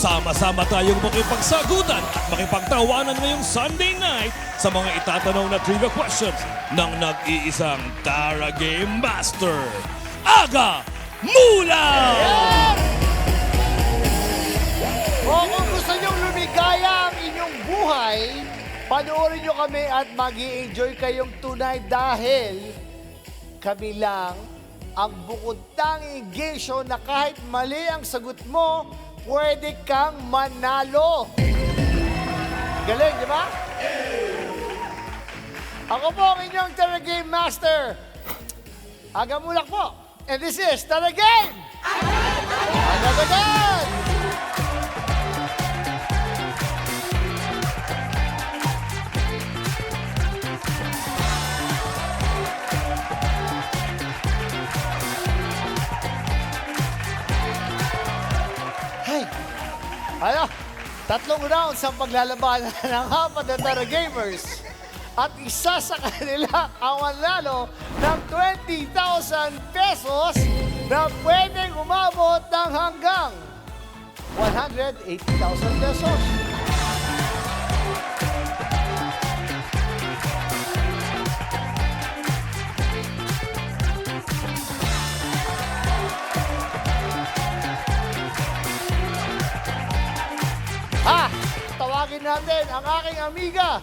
Sama-sama tayong makipagsagutan at makipagtawanan ngayong Sunday night sa mga itatanong na trivia questions ng nag-iisang Tara Game Master, Aga Mula! O kung gusto niyong lumigaya ang inyong buhay, panoorin niyo kami at mag-i-enjoy kayong tunay dahil kami lang ang bukod tanging game show na kahit mali ang sagot mo, pwede kang manalo. Galing, di ba? Ako po ang inyong Tara Game Master, Aga Mulak po. And this is Tara Game! Agad-agad! Hey! Ano? 3 rounds ang paglalabanan ng 4 na Tara Gamers. At isa sa kanila ang manalo ng 20,000 pesos na pwedeng umabot ng hanggang 180,000 pesos. Tawagin natin ang aking amiga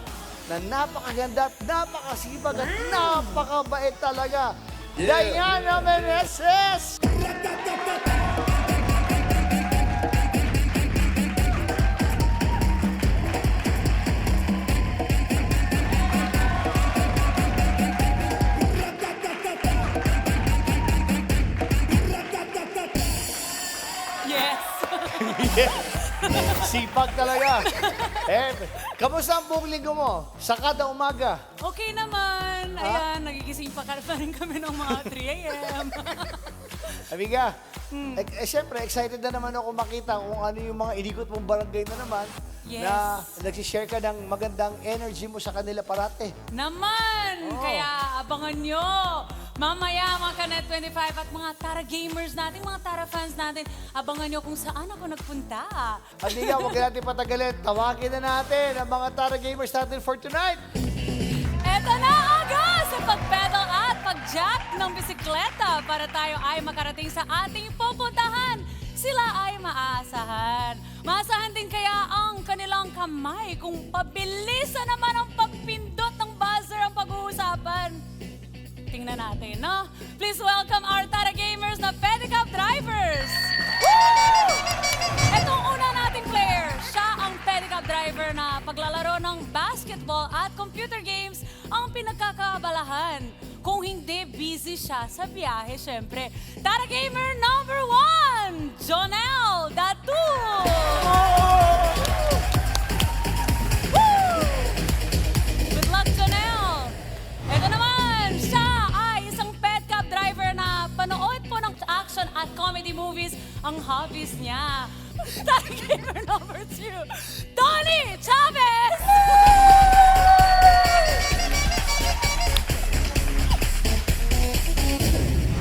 na napakaganda at napakasibag at napakabait talaga. Diana Meneses! Yes! Sipag talaga. Kamusta ang buong linggo mo? Sa kada umaga? Okay naman. Ayan, nagigising pa rin kami ng mga 3 a.m. Amiga, siyempre, excited na naman ako makita kung ano yung mga inikot mong barangay na naman. Yes. Na nagsishare ka ng magandang energy mo sa kanila parate. Naman! Oh. Kaya abangan nyo. Mamaya, mga Kanet 25 at mga Tara Gamers natin, mga Tara fans natin, abangan nyo kung saan ako nagpunta. Amiga, huwag natin patagalin. Tawagin na natin ang mga Tara Gamers natin for tonight. Eto na aga sa pagpedal at pag-jack ng bisikleta para tayo ay makarating sa ating pupuntahan. Sila ay maaasahan. Maasahan din kaya ang kanilang kamay kung pabilisan naman ang pagpindot ng buzzer ang pag-uusapan. Tingnan natin, no? Please welcome our Tara Gamers na pedicab drivers! Woo! Itong una nating player, siya ang pedicab driver na paglalaro ng basketball at computer games ang pinagkakabalahan. Kung hindi, busy siya sa biyahe, syempre. Tara Gamer number 1, Jonel Datu! Woo! Good luck, Jonel! Ito naman, siya ay isang pedicab driver na panood po ng action at comedy movies ang hobbies niya. Tara Gamer number 2, Tony Chavez!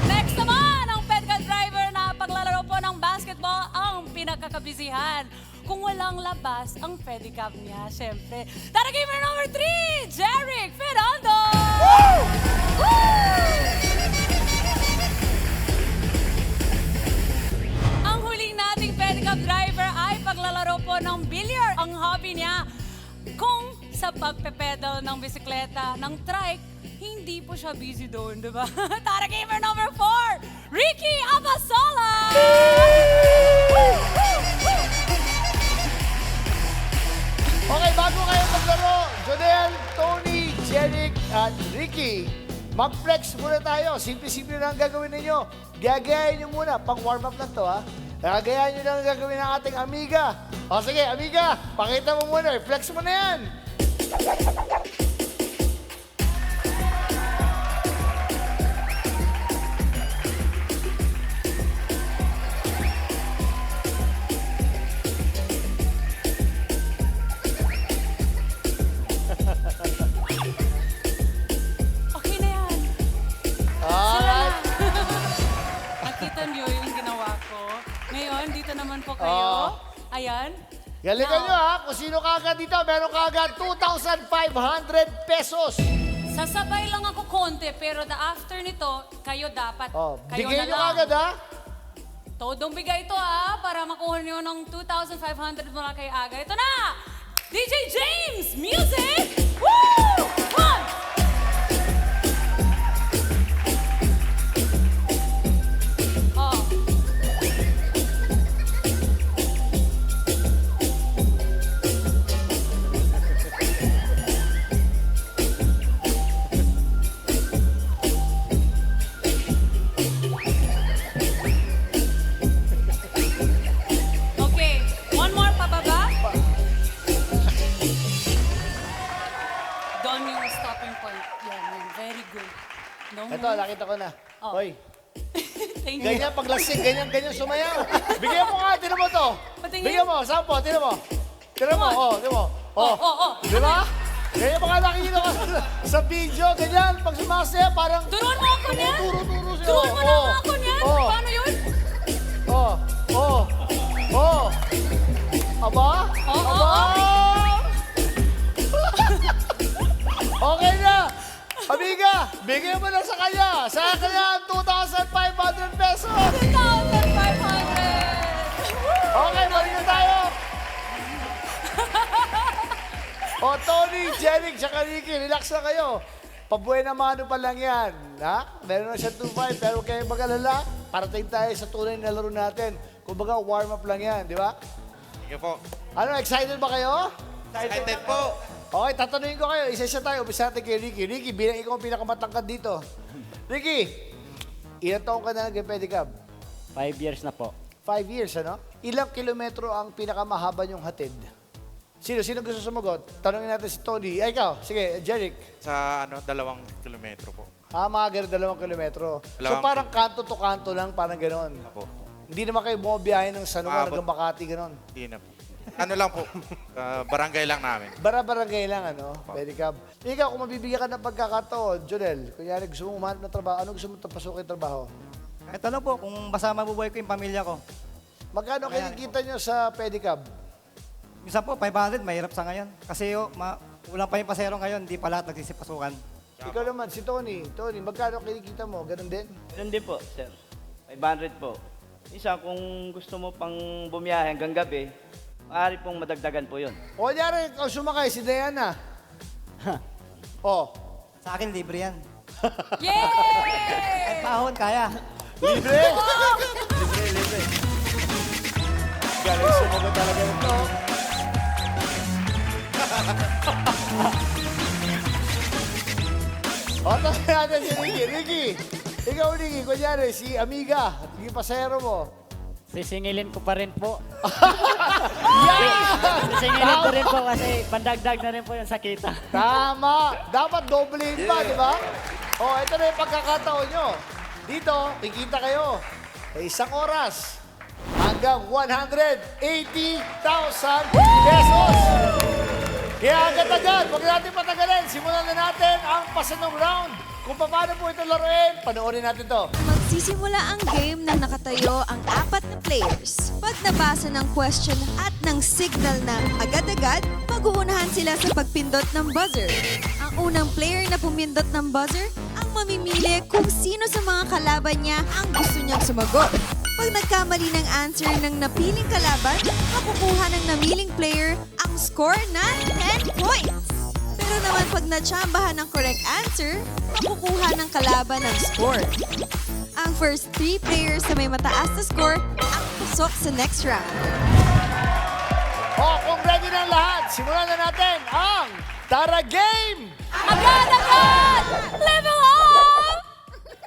Next naman, ang pedicab driver na paglalaro po ng basketball ang pinagkakabisihan. Kung walang labas ang pedicab niya, syempre. Tara Gamer number 3, Jeric Ferrando! Woo! Ang huling nating pedicab driver ay paglalaro po ng bilyar. Ang hobby niya, kung sa pagpepedal ng bisikleta, ng trike, hindi po siya busy doon, di ba? Tara Gamer number 4, Ricky Abasola! Okay, bago kayo maglaro, Jonel, Tony, Jeric, at Ricky, mag-flex muna tayo. Simple-simple na ang gagawin ninyo. Gagayahin nyo muna. Pang-warm up lang to, ha? Gagayahin nyo na ang gagawin ng ating amiga. O sige, amiga, pakita mo muna. Flex mo na yan. Okay na yan. Alright. Nakita niyo yung ginawa ko. Ngayon, dito naman po kayo. Ayan. Galingan Now, nyo ha, kung sino kagad dito, meron kagad 2,500 pesos. Sasabay lang ako konti, pero the after nito, kayo dapat. Oh, Kayo bigay na nyo lang. kagad ha. Todong bigay ito para makuha niyo ng 2,500 mula kay Aga. Ito na! DJ James! Music! Woo! One! Oh. Okay, one more pababa. Doon yung stopping point. Yan. Very good. No Ito, move. nakita ko na. Oh. Hoy, Thank you. ganyan paglasing, ganyan sumayaw. Bigyan mo nga, tinan mo to. Patingin. Bigyan mo, sampo, tinan mo. Tinan mo, Come on. tinan mo. Oh. Di ba? Ganyan pa nga nakikita ko sa video, ganyan. Pag sumasaya, parang... Turuan mo ako niyan. Turo siya. Turuan mo na ako niyan. Oh. Paano yun? Oh. Aba? Okay na. Amiga, bigyan mo na sa kanya. Sa kanya, 2,500 pesos. 2,500! Okay, balik na tayo. Tony, Jeric, tsaka Ricky, relax na kayo. Pabuhay na mano pa lang yan. Ha? Meron na siya 2,500, pero kayo mag-alala, parating tayo sa tunay na laro natin. Kumbaga, warm-up lang yan, di ba? Sige po. Ano, excited ba kayo? Excited po. Okay, tatanungin ko kayo. Isa-isa tayo. Umpisa natin kay Ricky. Ricky, bilang ikaw ang pinakamatangkad dito. Ricky, ilang taong ka na nag-pedicab? 5 years na po. 5 years, ano? Ilang kilometro ang pinakamahaba niyong hatid? Sino gusto sumagot? Tanungin natin si Tony. Ay, ikaw. Sige, Jeric. Sa 2 kilometro po. Mga ganun, 2 kilometro. So Dalawang- parang kanto to kanto lang, parang gano'n. Apo. Hindi naman kayo bumabiyahe ng San Juan Abot. hanggang Makati, gano'n. Hindi na po. Ano lang po, barangay lang namin. Bara-barangay lang, ano? Pedicab. Ikaw, kung mabibigyan ka ng pagkakataon, Jonel, kunyari gusto mo umanap ng trabaho, ano gusto mo tapasukin trabaho? Ito lang po, kung basta mabubuhay ko yung pamilya ko. Magkano kinikita nyo sa pedicab? Minsan po, 500, mahirap sa ngayon. Kasi ulang pa yung pasero ngayon, hindi pa lahat nagsisipasukan. Ikaw naman, si Tony. Tony, magkano kinikita mo? Ganun din? Ganun din po, sir. 500 po. Isa, kung gusto mo pang bumiyahe hanggang gabi, maaari pong madagdagan po yun. O, kunyari, ikaw sumakay, si Diana. Oh, Sa akin, libre yan. Yay! Kahit pahon, kaya. libre? Libre. Galing sumagot talaga ito. O, tanong natin si Ricky. Ricky, ikaw, Ricky, kunyari, si Amiga, yung pasahero mo. Sisingilin ko pa rin po. Yan! Sisingilin ko rin po kasi pandagdag na rin po yung sakita. Tama! Dapat doblein pa, di ba? O, ito na yung pagkakataon nyo. Dito, kikita kayo. Sa isang oras, hanggang 180,000 pesos. Kaya agad-agad, huwag natin patagalin. Simulan na natin ang pasanong round. Kung paano po ito laruin, panoorin natin to. Magsisimula ang game nang nakatayo ang 4 na players. Pag nabasa ng question at ng signal na agad-agad, mag-uunahan sila sa pagpindot ng buzzer. Ang unang player na pumindot ng buzzer ang mamimili kung sino sa mga kalaban niya ang gusto niyang sumagot. Pag nagkamali ng answer ng napiling kalaban, makukuha ng namiling player ang score na 10 points. Pero naman pag natsambahan ng correct answer, makukuha ng kalaban ng score. Ang first 3 players na may mataas na score ang pasok sa next round. O, kung ready na ang lahat, simulan na natin ang Tara Game! Agad-agad! Level up!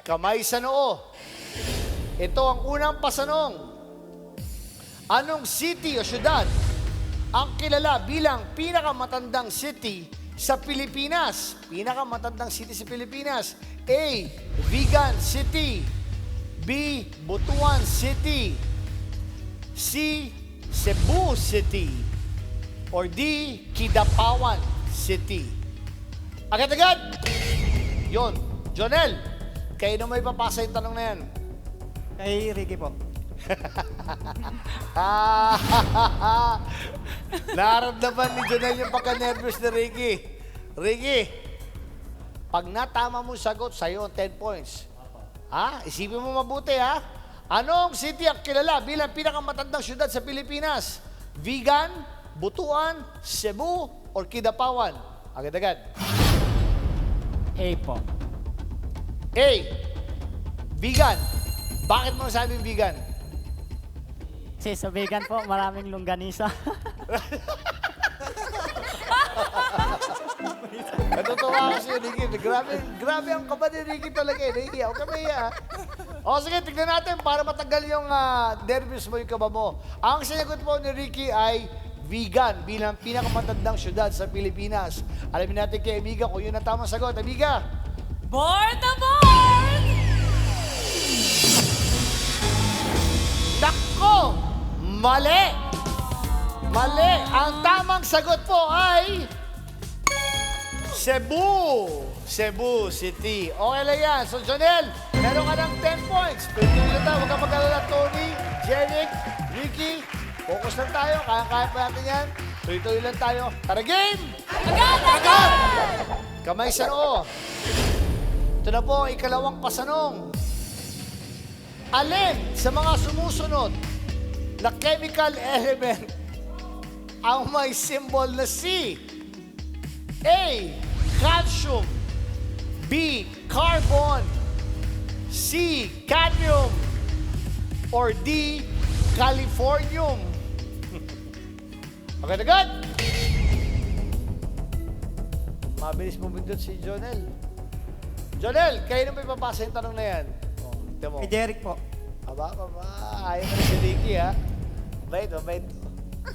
Kamay sa noo. Ito ang unang pasanong. Anong city o syudad ang kilala bilang pinakamatandang city sa Pilipinas? Pinakamatandang city sa Pilipinas. A. Vigan City. B. Butuan City. C. Cebu City. Or D. Kidapawan City. Agad-agad! Yon. Jonel, kayo na may papasa yung tanong na yan. Kay Ricky po. Naramdaman ni Jonel yung pagka-nervous ni Ricky. Ricky, pag natama mo sagot, sa'yo ang 10 points. Ha? Isipin mo mabuti, ha? Anong city ang kilala bilang pinakamatandang syudad sa Pilipinas? Vigan, Butuan, Cebu, or Kidapawan? Agad-agad. A po. A. Vigan. Bakit mo nasabing vegan? Kasi sa vegan po, maraming longganisa. Natutuwa ako sa'yo, Ricky. Grabe ang kaba ni Ricky talaga eh. Ricky, huwag ka mahiya. O sige, tignan natin para matagal yung nervous mo, yung kaba mo. Ang sinagot po ni Ricky ay vegan bilang pinakamatandang syudad sa Pilipinas. Alamin natin kay Amiga kung yun ang tamang sagot. Amiga! Board na board! Nako! Mali! Mali! Ang tamang sagot po ay... Cebu! Cebu City. Okay lang yan. So, Jonel, meron ka ng 10 points. Tuloy lang tayo. Huwag kang mag-alala, Tony, Jeric, Ricky. Focus lang tayo. Kaya-kaya pa natin yan. Tuloy-tuloy lang tayo. Tara, game! Agad! Kamay sa noo. Ito na po ang ikalawang pasanong. Alin sa mga sumusunod na chemical element ang may symbol na C? A. Calcium. B. Carbon. C. Cadmium. Or D. Californium. Agad-agad! Mabilis bumindot si Jonel. Jonel, kayo na may papasa yung tanong na yan. Oh, tignan mo. Kay Jeric po. Aba. Ayaw mo na si Ricky, ha? Mabait.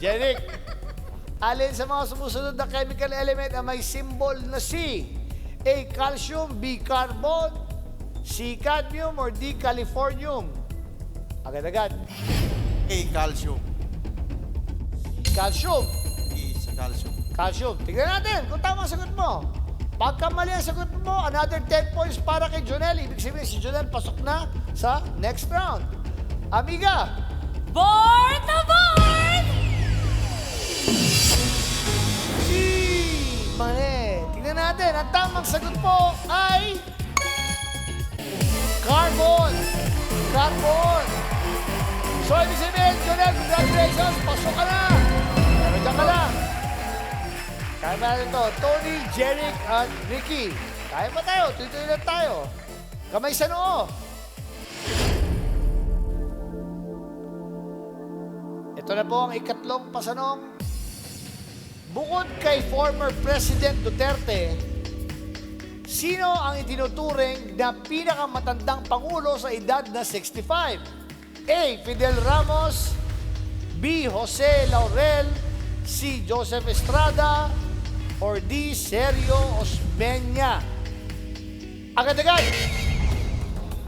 Jeric, alin sa mga sumusunod na chemical element ang may symbol na C? A. Calcium, B. Carbon, C. Cadmium, or D. Californium? Agad-agad. A, calcium. Calcium. E, sa calcium. Calcium. Tignan natin kung tama ang sagot mo. Pagka mali ang sagot mo, another 10 points para kay Jonel. Ibig sabihin, si Jonel pasok na sa next round. Amiga, Board na board! mali. Tignan natin. Ang tamang sagot po ay... Carbon. Carbon. So, ibig sabihin, Jonel, congratulations. Pasok ka na. Pero dyan ka lang. Kaya ba natin ito? Tony, Jeric, at Ricky. Kaya pa tayo. Tuloy-tuloy lang tayo. Kamay sa noo. Ito na po ang ikatlong pasanong. Bukod kay former President Duterte, sino ang itinuturing na pinakamatandang pangulo sa edad na 65? A. Fidel Ramos, B. Jose Laurel, C. Joseph Estrada, or D. Sergio Osmeña? Agad-agad!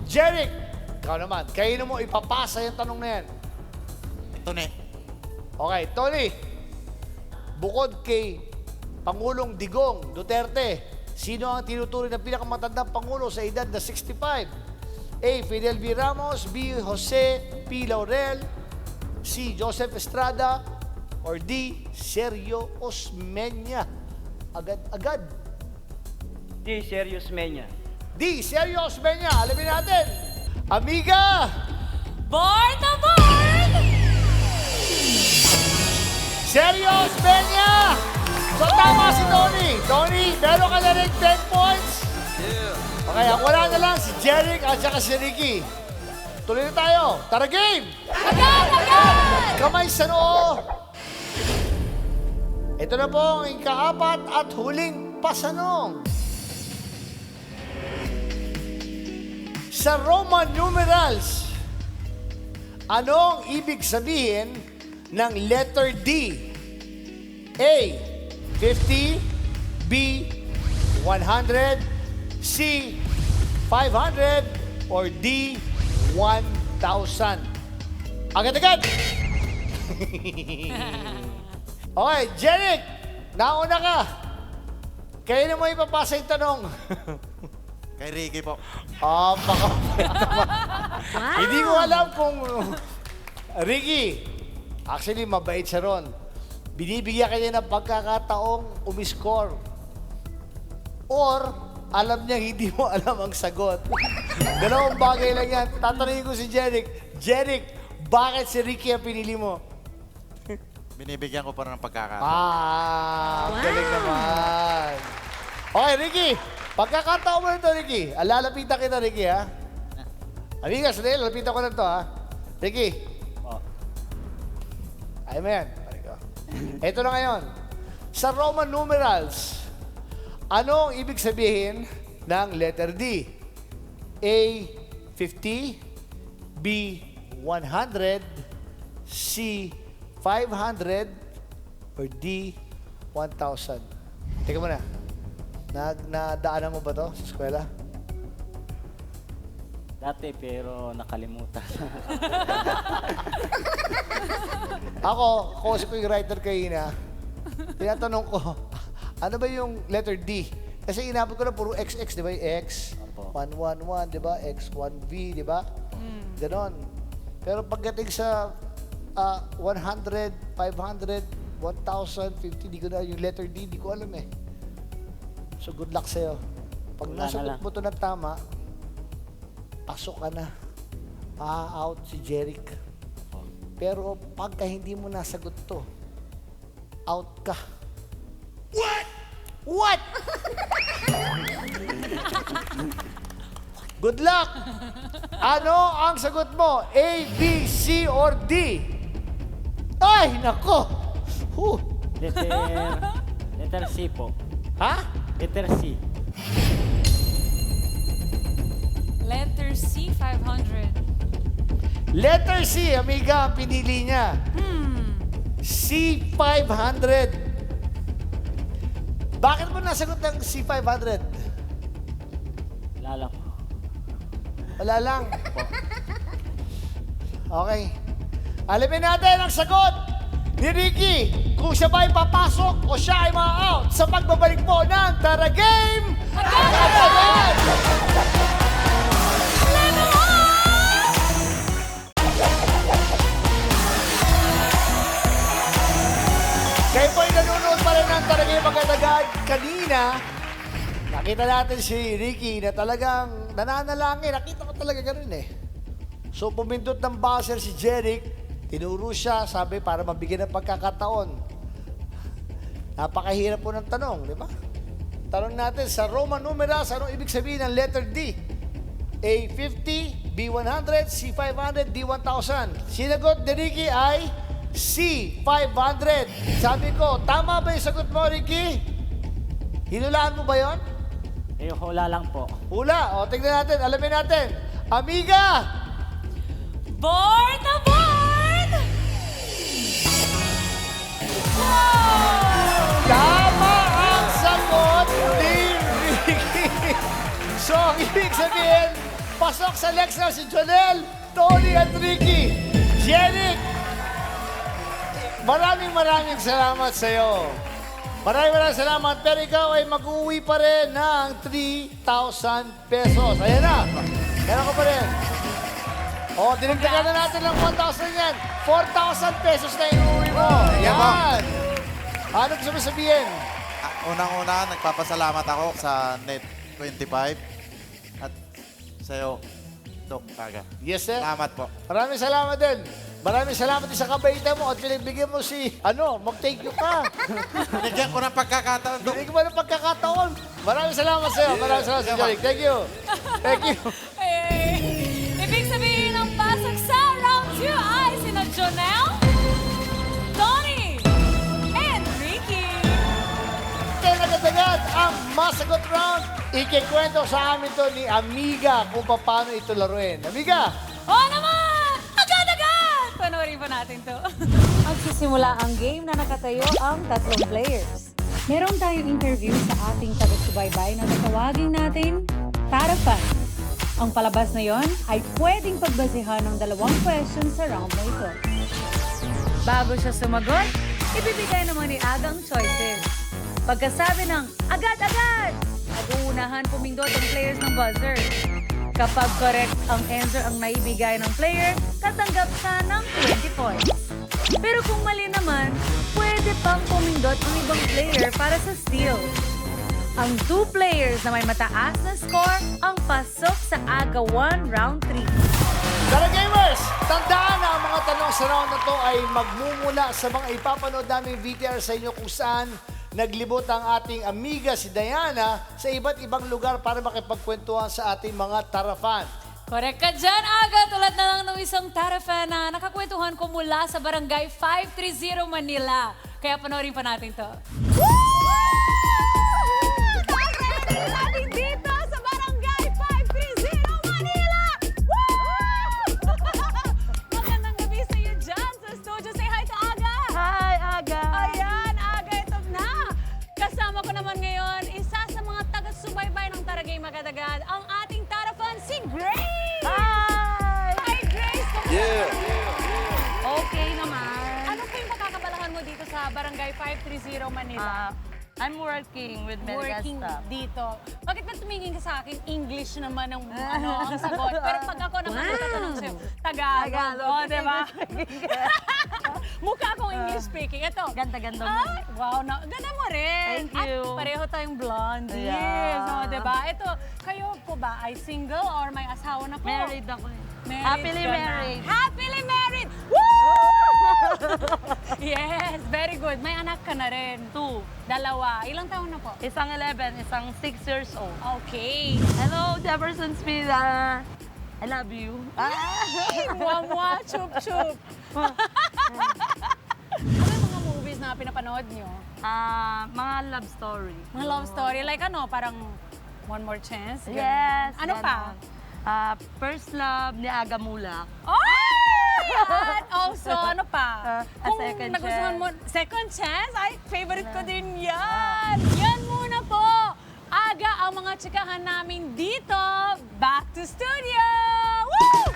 Jeric, ikaw naman, kayo mo ipapasa yung tanong na yan. Ito na. Okay, Tony. Bukod kay Pangulong Digong Duterte, sino ang tinuturing na pinakamatandang pangulo sa edad na 65? A. Fidel V. Ramos, B. Jose P. Laurel, C. Joseph Estrada, or D. Sergio Osmeña? Agad-agad. D. Serious Menya. D. Sergio Osmeña. Alamin natin. Amiga! Board na board! Sergio Osmeña! So tama si Tony. Tony, meron ka na rin 10 points. Okay, ang wala na lang si Jeric at saka si Ricky. Tuloy na tayo. Tara, game! Agad! Kamay sa noo. Ito na po ang ikaapat at huling pasanong. Sa Roman numerals, anong ibig sabihin ng letter D? A. 50, B. 100, C. 500, or D. 1,000? Agad-agad! Okay, Jeric, nauna ka. Kayo na mo ipapasa yung tanong. Kay Ricky po. Baka. Hindi ko alam kung Ricky, actually, mabait siya ron. Binibigyan kanya ng pagkakataong umiscore. Or, alam niya hindi mo alam ang sagot. Dalawang bagay lang yan. Tatanungin ko si Jeric. Jeric, bakit si Ricky ang pinili mo? Binibigyan ko pa ng pagkakataon. Galing naman. Okay, Ricky. Pagkakataon mo nito, Ricky. Lalapitan kita, Ricky, ha? Amiga, sandali, lalapitan ko na ito, ha? Ricky. Ayaw mo yan. Ito na ngayon. Sa Roman numerals, ano ang ibig sabihin ng letter D? A, 50. B, 100. C, 500. Or D, 1,000. Teka muna. Nadaanan mo ba to sa eskwela? Dati pero nakalimutan. Ako ko yung writer kanina, tinatanong ko, ano ba yung letter D? Kasi inabot ko na puro XX, di ba? Yung X, Opo. 111, di ba? X1V, di ba? Ganon. Pero pagdating sa 100, 500, 1,050, di ko na yung letter D, di ko alam eh. So good luck sa'yo. Pag Wala na nasagot lang. mo to ng tama, pasok ka na. Out si Jeric. Pero pagka hindi mo nasagot to, out ka. What? What? Good luck! Ano ang sagot mo? A, B, C, or D? Ay, nako! Letter C po. Ha? Letter C. Letter C, 500. Letter C, amiga, ang pinili niya. C500. Bakit mo nasagot ng C500? Lala po. Wala lang. Okay. Alamin natin ang sagot ni Ricky kung siya ba ay papasok o siya ay ma-out sa pagbabalik po ng Tara Game! Agad-agad! Kayo po ay nanonood pa rin ng Tara Game Agad-agad. Kanina, nakita natin si Ricky na talagang nananalangin. Nakita ko talaga ganun eh. So, pumindot ng buzzer si Jeric. Tinuro siya, sabi, para mabigyan ng pagkakataon. Napakahirap po ng tanong, di ba? Tanong natin, sa Roman numerals, anong ibig sabihin ng letter D? A, 50, B, 100, C, 500, D, 1,000. Sinagot ni Ricky ay C, 500. Sabi ko, tama ba yung sagot mo, Ricky? Hinulaan mo ba yon? Eh, hula lang po. Hula. O, tignan natin. Alamin natin. Amiga! Board na board! Wow! Tama ang sagot ni Ricky. So, ang ibig sabihin, pasok sa next round si Jonel, Tony at Ricky. Jeric, maraming salamat sa iyo. Maraming salamat, pero ikaw ay mag-uwi pa rin ng 3,000 pesos. Ayan na. Meron ko pa rin. O, dinagdagan na natin ng 1,000 yan. 4,000 pesos na inuwi mo. Yan. Ano gusto mo sabihin? Unang-una, nagpapasalamat ako sa Net 25 at sa'yo, Dok Aga. Yes, sir. Salamat po. Maraming salamat din. Maraming salamat din sa kabaitan mo at pinagbigyan mo si, mag-thank you ka. Binigyan ko ng pagkakataon, Dok. Binigyan mo ng pagkakataon. Maraming salamat sa'yo. Maraming salamat sa Jeric. Thank you. Thank you. Ay, ibig sabihin ng pasok sa round 2 ay sina Jonel, Tony, and Ricky. Kaya agad-agad ang masagot round. Ikikwento sa amin to ni Amiga kung paano ito laruin. Amiga! Oo naman! Agad-agad! Panoorin pa natin to. Magsisimula ang game na nakatayo ang tatlong players. Meron tayong interview sa ating taga-subaybay na tatawagin natin Tara Fans. Ang palabas na yon ay pwedeng pagbasehan ng 2 questions sa round na ito. Bago siya sumagot, ibibigay naman ni Aga ang choices. Pagkasabi ng agad-agad, mag-uunahan pumindot ang players ng buzzer. Kapag correct ang answer ang naibigay ng player, tatanggap siya ng 20 points. Pero kung mali naman, pwede pang pumindot ang ibang player para sa steal. Ang 2 players na may mataas na score ang pasok sa Aga 1 Round 3. Tara gamers! Tandaan na ang mga tanong sa round na to ay magmumula sa mga ipapanood naming VTR sa inyo kung saan naglibot ang ating amiga si Diana sa iba't ibang lugar para makipagkwentuhan sa ating mga tarafan. Correct ka dyan, Aga. Tulad na lang ng isang tarafan na nakakwentuhan ko mula sa Barangay 530 Manila. Kaya panoorin pa natin to. Natin dito sa Barangay 530 Manila! Magandang gabi sa iyo dyan sa studio. Say hi to Aga! Hi, Aga! Ayan, Aga, ito na. Kasama ko naman ngayon, isa sa mga taga-subaybay ng Taragay Magadagad, ang ating tarafan, si Grace! Hi! Hi, Grace! Okay naman. Ano po yung pagkakabalahan mo dito sa Barangay 530 Manila? I'm working with Working dito. Bakit ba tumingin ka sa akin? English naman ang, ang sagot. Pero pag ako naman tatanong sa'yo, Tagalog. Oh, di ba? Mukha akong English speaking. Ito. Ganda-ganda mo. Ay, wow, ganda mo rin. Thank you. At pareho tayong blondies. Yeah. Oh, di ba? Ito, kayo po ba ay single or may asawa na po? Married ako eh. Married Happily ka na. married. Happily married! Woo! Yes, very good. May anak ka na rin. 2. Dalawa. Ilang taon na po? Isang 11, isang 6 years old. Okay. Hello, Jefferson Spina. I love you. Mwa-mwa, chup-chup. Ano yung mga movies na pinapanood nyo? Mga love story. Mga love story? Like ano? Parang One More Chance? Ganun. Yes. Ano pa? First Love ni Aga Mulak. Oh! At also, ano pa? A Second nagustuhan Chance. mo, Second Chance? Ay, favorite ko din yan. Yan muna po. Aga ang mga tsikahan namin dito. Back to studio! Woo!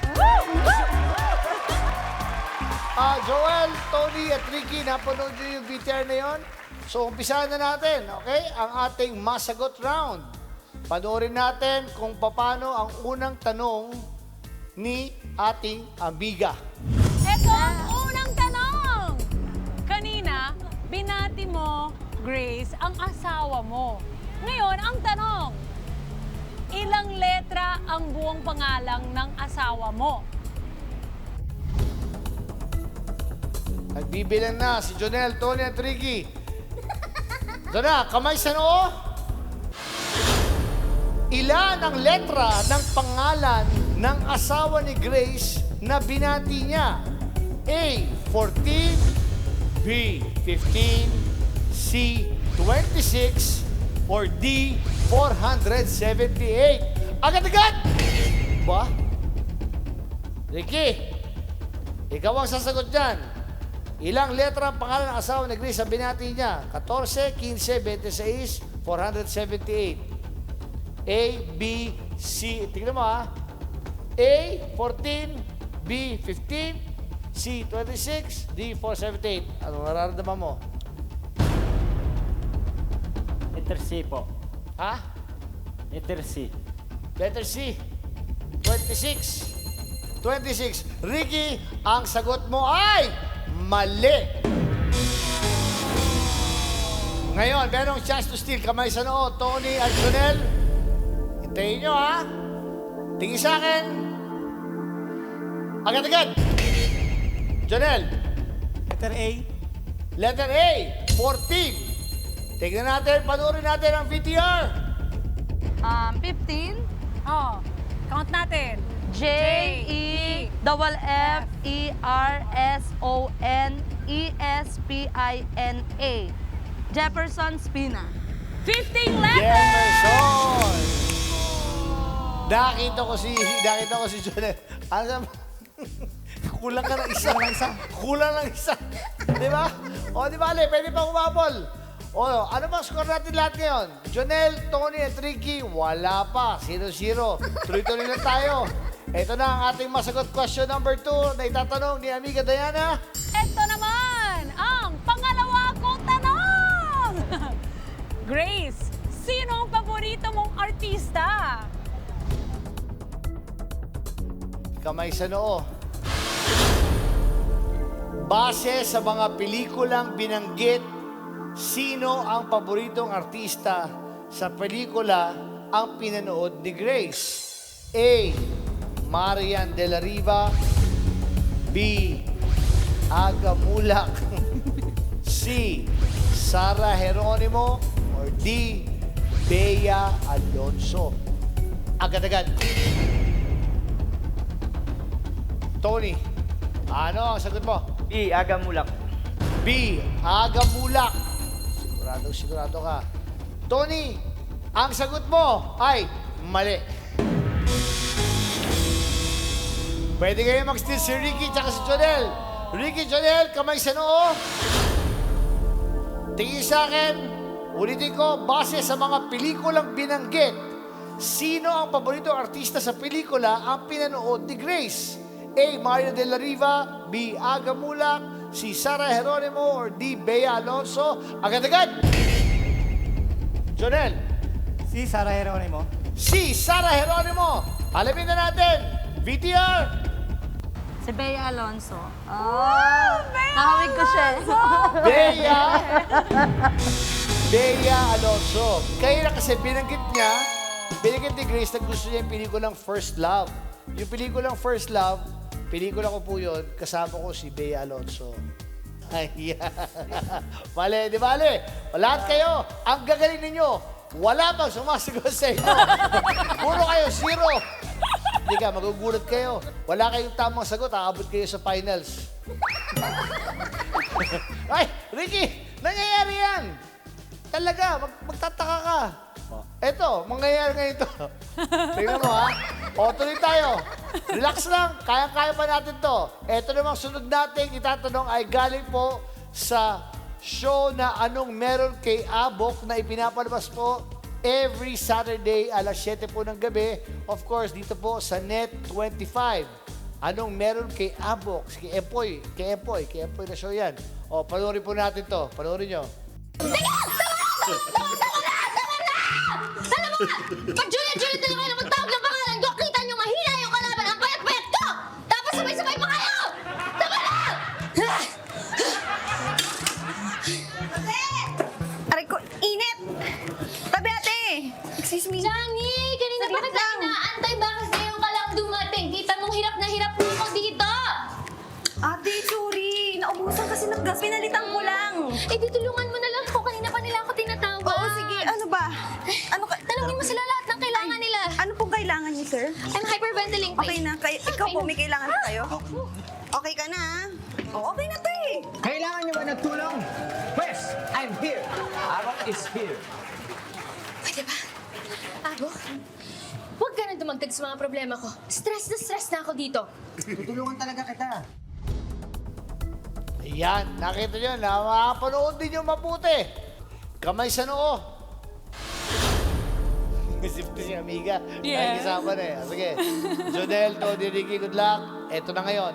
Joel, Tony at Ricky, napanood nyo yung VTR na yon? So, umpisahan na natin, okay? Ang ating masagot round. Panoorin natin kung paano ang unang tanong ni ating amiga. Ito ang unang tanong. Kanina, binati mo, Grace, ang asawa mo. Ngayon, ang tanong, ilang letra ang buong pangalang ng asawa mo? Nagbibilang na si Jonel, Tony at Ricky. Doon na, kamay sa noo. Ilan ang letra ng pangalan ng asawa ni Grace na binati niya? A. 14, B. 15, C. 26, or D. 478. Agad-agad! Ba? Ricky, ikaw ang sasagot dyan. Ilang letra ang pangalan ng asawa ni Grace na binati niya? 14, 15, 26, 478. A, B, C. Tingnan mo ha. A, 14, B, 15, C, 26, D, 478. Ano nararamdaman mo? Letter C po. Ha? Letter C. Letter C. 26. 26. Ricky, ang sagot mo ay mali. Ngayon, merong chance to steal. Kamay sa noo. Tony at Jonel. Hintayin nyo, ha? Tingin sa akin. Agad-agad. Jonel. Letter A. Letter A. 14. Tingnan natin, panoorin natin ang VTR. 15. Oh, count natin. Jefferson-Espina. Jefferson Spina. 15 letters! Jefferson! Nakita ko si Jonel. Ano sa... Kulang ka ng isa. Kulang ng isa. Di ba? O, di ba, Ale? Pwede pa umabol. O, ano bang score natin lahat ngayon? Jonel, Tony, at Ricky, wala pa. 0-0. Tuloy-tuloy na tayo. Ito na ang ating masagot question number 2 na itatanong ni Amiga Diana. Ito naman ang pangalawa kong tanong! Grace, sino ang paborito mong artista? kamay sa noo. Base sa mga pelikulang binanggit, sino ang paboritong artista sa pelikula ang pinanood ni Grace? A. Marian de la Riva. B. Aga Mulak. C. Sara Geronimo. Or D. Bea Alonso. Agad-agad. Tony, ano ang sagot mo? B, Aga Mulak. B. Aga Mulak. Sigurado ka. Tony, ang sagot mo ay mali. Pwede kayo mag-steal si Ricky at si Jonel. Ricky, Jonel, kamay sa noo. Tingin sa akin, ulitin ko, base sa mga pelikulang binanggit, sino ang paboritong artista sa pelikula ang pinanood ni Grace? A. Mario de la Riva. B. Aga Mulak. C. Sara Geronimo. Or D. Bea Alonso. Agad-agad! Jonel. Si Sara Geronimo. C. Sara Geronimo. Alamin na natin. VTR. Si Bea Alonso. Oh, nakawig ko siya. Bea Alonso. Kaya na kasi binanggit ni Grace na gusto niya yung pelikulang First Love. Yung pelikulang First Love, pelikula ko po yun, kasama ko si Bea Alonso. Ay, Bale, di bale. Lahat kayo, ang gagaling ninyo, wala pang sumasagot sa inyo. Puro kayo, zero. Hindi ka, magugulat kayo. Wala kayong tamang sagot, aabot kayo sa finals. Ay, Ricky, nangyayari yan. Talaga, magtataka ka. Eto, mangyayari ngayon ito. Tingnan mo ha. O, tuloy tayo. Relax lang, kaya-kaya pa natin to. Eto namang sunod natin, itatanong ay galing po sa show na Anong Meron Kay Abok na ipinapalabas po every Saturday alas 7 po ng gabi. Of course, dito po sa Net 25. Anong Meron Kay Abok? Kay Empoy na show yan. O, panoorin po natin to. Panoorin nyo. Pag Juliet na lang kayo na magtawag ng pangalan ko, kita nyo mahina yung kalaban. Ang payat-payat ko! Tapos sabay-sabay pa kayo! Tama na! Aray ko, init! Tabi ate! Excuse me. Johnny! Kanina pa kita inaantay ba kasi yung kalang dumating? Kita mong hirap na hirap mo ako dito! Ate, sorry. Naubusan kasi ng gas. Pinalitan ko lang. Eh, di tulungan mo na lang ako. Kanina pa nila ako tinatawag. Oo, sige. Ano ba? Tanungin mo sila lahat ng kailangan nila. Ano pong kailangan niyo, sir? I'm hyperventilating, please. Okay na. Ikaw po, may kailangan na kayo? Okay ka na, ha? Oo, okay na to eh. Kailangan niyo ba ng tulong? Pues, I'm here. Abok is here. Pwede ba? Abok, huwag ka na dumagdag sa mga problema ko. Stress na ako dito. Tutulungan talaga kita. Ayan, nakita nyo na makapanood din nyo mabuti. Kamay sa noo. Isip ko si Amiga. Yeah. Nakikisama na eh. Sige. Jonel, Tony, Ricky, good luck. Eto na ngayon.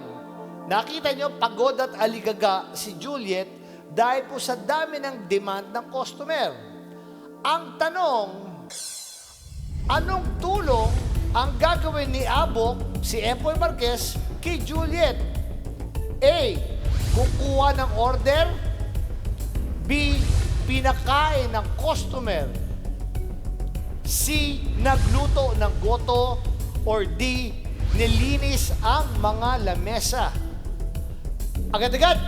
Nakita nyo, pagod at aligaga si Juliet dahil po sa dami ng demand ng customer. Ang tanong, anong tulong ang gagawin ni Abok, si Empoy Marquez, kay Juliet? A. Kukuha ng order. B. Pinakain ng customer. C. Nagluto ng goto. Or D. Nilinis ang mga lamesa. Agad-agad!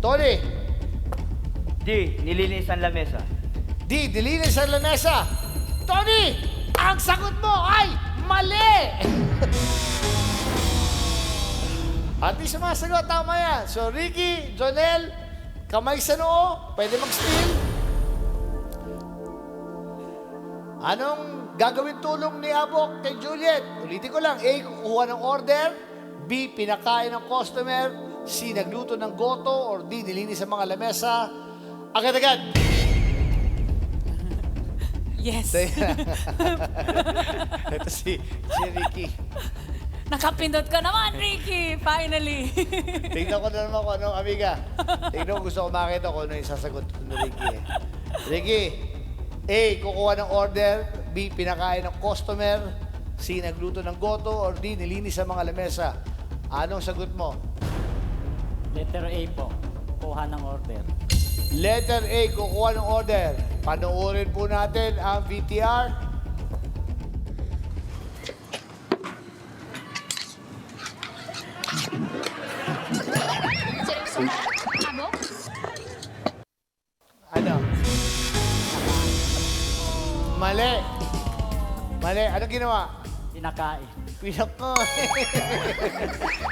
Tony. D, nilinis ang lamesa. D. Nilinis ang lamesa. Tony! Ang sagot mo ay mali! At di sumasagot, tama yan. So, Ricky, Jonel, kamay sa noo, pwede mag-steal. Anong gagawin tulong ni Abok kay Juliet? Ulitin ko lang, A, kukuha ng order. B, pinakain ng customer. C, nagluto ng goto. Or D, nilinis ang mga lamesa. Agad-agad. Yes. Ito si Ricky. Nakapindot ka naman, Ricky! Finally! Tingnan ko na naman kung ano, amiga. Tingnan ko, gusto ko makita kung ano yung sasagot ni Ricky. Ricky, A, kukuha ng order. B, pinakain ng customer. C. Nagluto ng goto. Or D. Nilinis ang mga lamesa. Anong sagot mo? Letter A po. Kuha ng order. Letter A, kukuha ng order. Panoorin po natin ang VTR. Abo? Ano? Mali. Mali. Ano ginawa? Pinakain. Pinakain.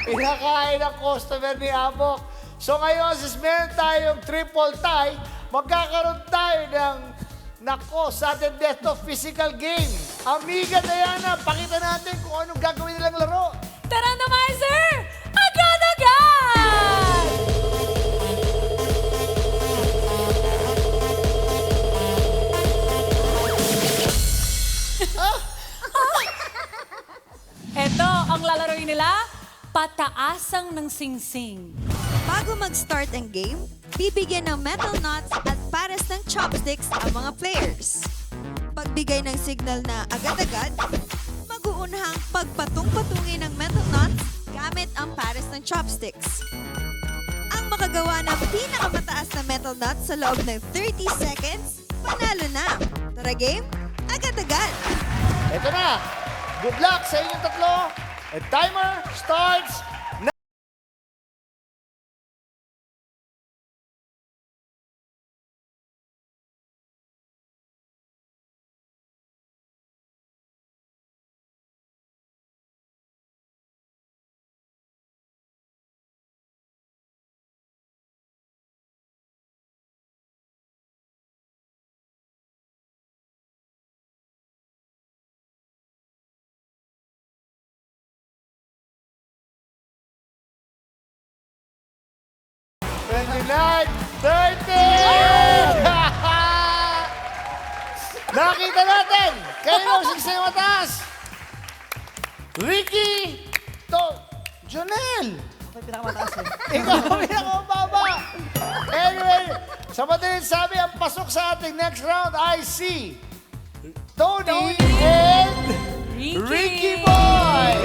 Pinakain ang customer ni Abok. So ngayon, since meron tayong triple tie, magkakaroon tayo ng sa ating Death of Physical game. Amiga Diana, pakita natin kung anong gagawin nilang laro. Tarandomizer! Agad-agad! Ito ang lalaroin nila, pataasang ng singsing. Bago mag-start ang game, bibigyan ng metal nuts at pares ng chopsticks ang mga players. Pagbigay ng signal na agad-agad, mag-uunahang pagpatung-patungin ng metal nuts gamit ang pares ng chopsticks. Ang makagawa ng pinakamataas na metal nuts sa loob ng 30 seconds, panalo na. Tara game, agad-agad! Ito na. Good luck sa inyong tatlo. And timer starts now. Nakita natin! Kayo ang sigsay mataas! Ricky! Jonel! May pinakamataas eh. Ikaw ang pinakamababa! Anyway, sa madaling sabi, ang pasok sa ating next round ay si Tony and Ricky Boy!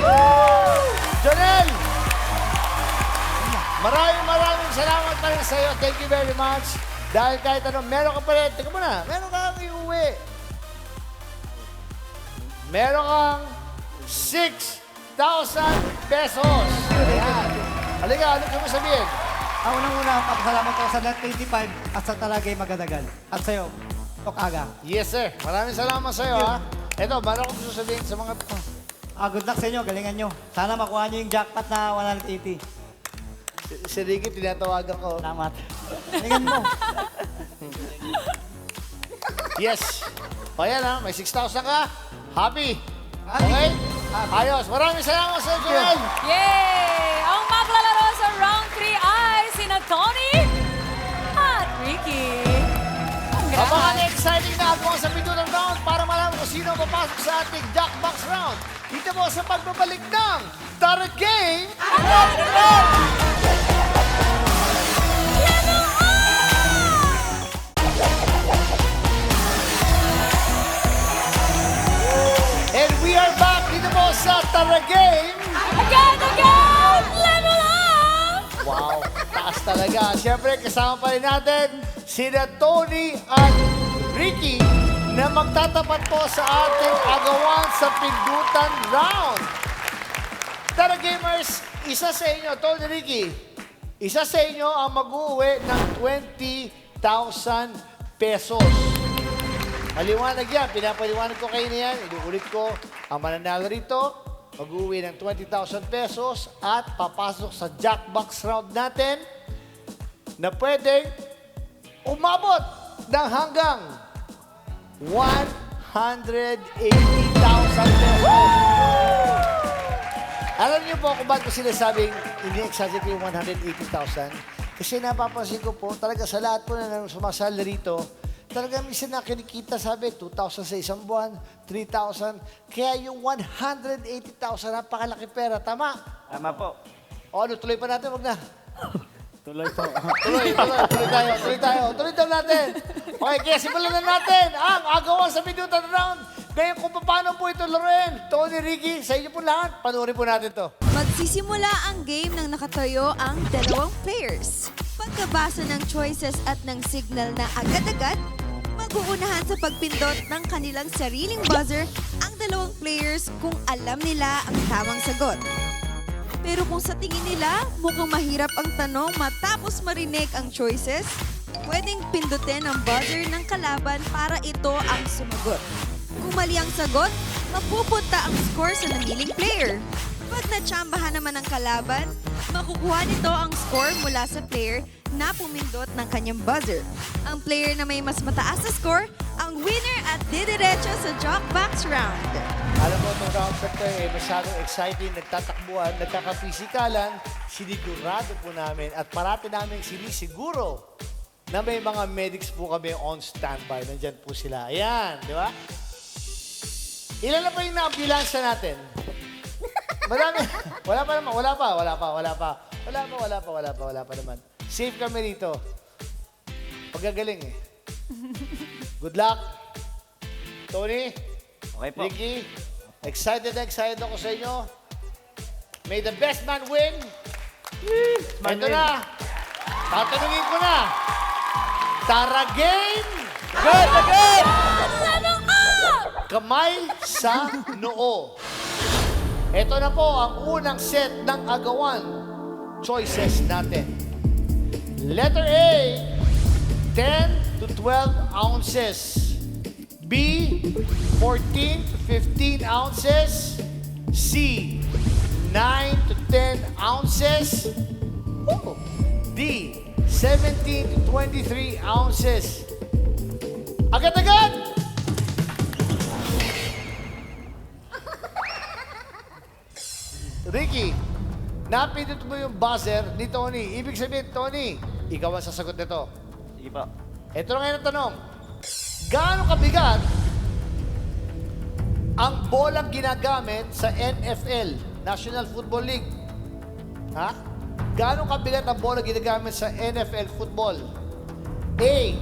Jonel! Maraming salamat pa rin sa iyo. Thank you very much. Dahil kahit anong meron ka pa rin. Teka muna, meron kang iuwi. Meron kang 6,000 pesos. Ayan. Halika, ano ka mo sabihin? Ang unang-una, papasalamat ko sa Net 85 at sa Talagay Magadagal. At sa'yo, Tokaga. Yes, sir. Maraming salamat sa iyo, ha. Ito, meron akong gusto sabihin sa mga... Good luck sa inyo, galingan nyo. Sana makuha nyo yung jackpot na 180. Si Ricky, tinatawagan ko. Salamat. Galingan mo. Yes. O yan, ha. May 6,000 ka. Happy. Okay? Ayos. Maraming salamat sa iyo, Joel. Yay! Ang maglalaro sa round 3 ay sina Tony at Ricky. Abangan exciting na ako sa pinunang round para malaman kung sino papasok sa ating Jackbox round. Dito mo sa pagbabalik ng Tara Game! And we are back dito mo sa Tara Game! Agad-agad! Level up! Wow, taas talaga. Siyempre, kasama pa rin natin sina Tony at Ricky na magtatapat po sa ating agawan sa pindutan round. Tara Gamers, isa sa inyo, Tony, Ricky, isa sa inyo ang mag-uwi ng 20,000 pesos. Maliwanag yan. Pinapaliwanag ko kayo na yan. Inuulit ko, ang mananalo rito, mag-uwi ng 20,000 pesos at papasok sa Jackbox round natin na pwedeng umabot ng hanggang 180,000 pesos. Alam niyo po kung ba't ko sinasabing ini-exaggerate ko yung 180,000? Kasi napapansin ko po, talaga sa lahat po na sumasali rito, talaga minsan na kinikita, sabi, 2,000 sa isang buwan, 3,000. Kaya yung 180,000, napakalaki pera. Tama? Tama po. O ano, tuloy pa natin, wag na. Tuloy po. Tuloy tayo. Tuloy daw natin. Okay, kaya simulan na natin ang agawan sa minutan round Ngayon, kung paano po ito laruin, Tony, Ricky, sa inyo po lahat, panoorin po natin to. Magsisimula ang game ng nakatayo ang dalawang players. Pagkabasa ng choices at ng signal na agad-agad, mag-uunahan sa pagpindot ng kanilang sariling buzzer ang dalawang players kung alam nila ang tamang sagot. Pero kung sa tingin nila mukhang mahirap ang tanong matapos marinig ang choices, pwedeng pindutin ang buzzer ng kalaban para ito ang sumagot. Kung mali ang sagot, mapupunta ang score sa namiling player. Pag natsambahan naman ng kalaban, makukuha nito ang score mula sa player na pumindot ng kanyang buzzer. Ang player na may mas mataas na score, ang winner at didiretso sa Jokebox round. Alam mo, itong round set ko masyadong exciting, nagtatakbuhan, nagkakapisikalan, sinigurado po namin at parati namin sinisiguro na may mga medics po kami on standby. Nandyan po sila. Ayan, di ba? Ilan na pa yung na-ambulansya natin? Marami. Wala pa naman. Wala pa naman. Safe kami rito. Pagagaling eh. Good luck. Tony. Okay po. Ricky. Excited ako sa inyo. May the best man win. Ito na. Tatanungin ko na. Tara game. Good! Kamay sa noo. Ito na po ang unang set ng agawan. Choices natin. Letter A, 10 to 12 ounces. B, 14 to 15 ounces. C, 9 to 10 ounces. D, 17 to 23 ounces. Agad-agad! Ricky, napindot mo yung buzzer ni Tony. Ibig sabihin, Tony, ikaw ang sasagot nito. Sige po. Ito na ngayon ang tanong. Gaano kabigat ang bolang ginagamit sa NFL, National Football League? Ha? Gaano kabigat ang bolang ginagamit sa NFL football? A,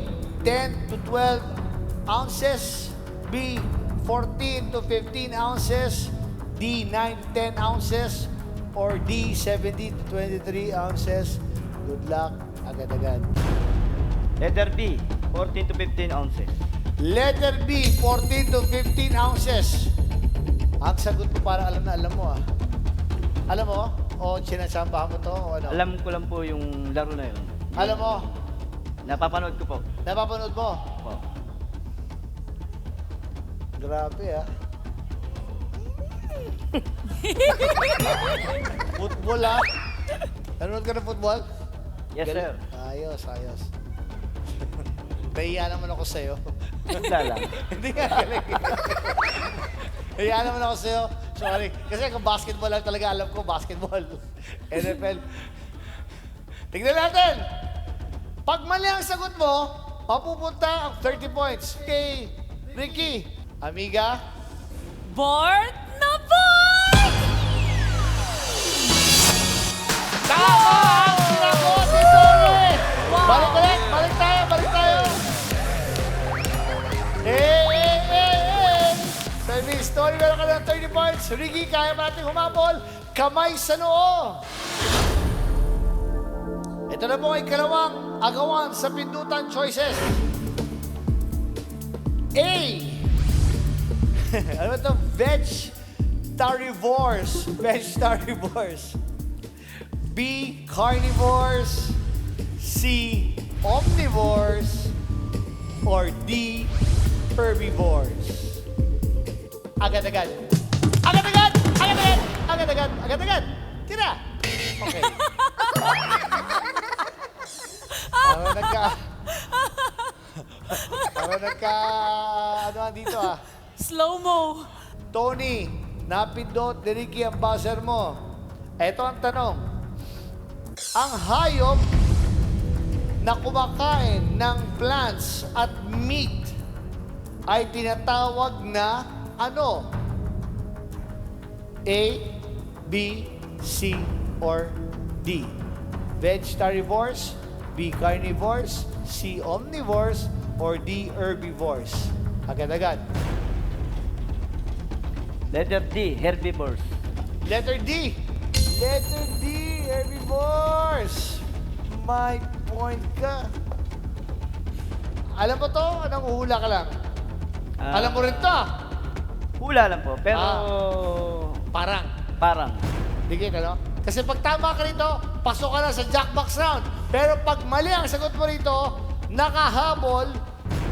10 to 12 ounces. B, 14 to 15 ounces. D, 9 to 10 ounces. Or D, 17 to 23 ounces. Good luck. Agad-agad. Letter B, 14 to 15 ounces. Letter B, 14 to 15 ounces. Ang sagot mo para alam na alam mo ah. Alam mo? O sinasambahan mo to? O ano? Alam ko lang po yung laro na yun. Alam mo? Napapanood ko po. Napapanood mo? Po. Grabe ah. Football ah. Nanonood ka ng football? Yes, sir. Ayos. Nahiya naman ako sa'yo. Ganda lang. Hindi nga galing. Nahiya naman ako sa'yo. Sorry. Kasi kung basketball lang talaga alam ko, basketball. NFL. Tignan natin. Pag mali ang sagot mo, mapupunta ang 30 points. Okay, Ricky. Amiga. Board na board! Tama ang sinagot ni Tony! Balik tayo. Sabi ni Story, meron ka ng 30 points. Ricky, kaya ba natin humabol? Kamay sa noo. Ito na po ang ikalawang agawan sa pindutan choices. A. Ano ba ito? Vegetarivores. B. Carnivores. C. Omnivores. Or D. Herbivores. Agad-agad. Tira. Okay. Para nagka... Ano dito ah? Slow-mo. Tony, napindot ni Ricky ang buzzer mo. Ito ang tanong. Ang hayop na kumakain ng plants at meat ay tinatawag na ano? A, B, C, or D? Vegetarivores, B, carnivores, C, omnivores, or D, herbivores? Agad-agad. Letter D, herbivores. Letter D. Letter D, herbivores. May point ka. Alam mo to? Anong uhula ka lang? Alam mo rin to ah. Hula lang po, pero Parang. parang. Digit, ano? Kasi pag tama ka rito, pasok ka na sa Jackbox round. Pero pag mali ang sagot mo rito, nakahabol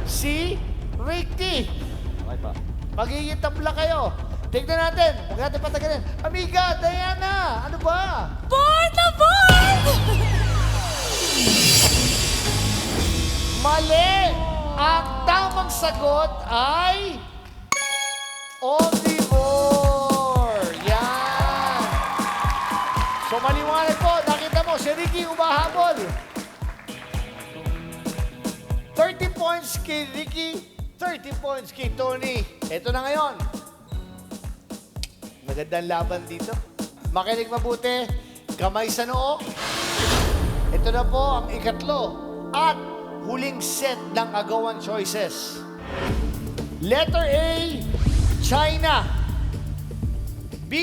si Ricky. Okay pa. Magiging tabla kayo. Tignan natin. Huwag natin patagalin. Amiga, Diana, ano ba? Board na board! Mali! Ang tamang sagot ay... Omnivore! Yan! So maliwanag po, nakita mo, si Ricky umahabol. 30 points kay Ricky, 30 points kay Tony. Ito na ngayon. Magandang laban dito. Makinig mabuti, kamay sa noo. Ito na po ang ikatlo at huling set ng agawan choices. Letter A, China. B,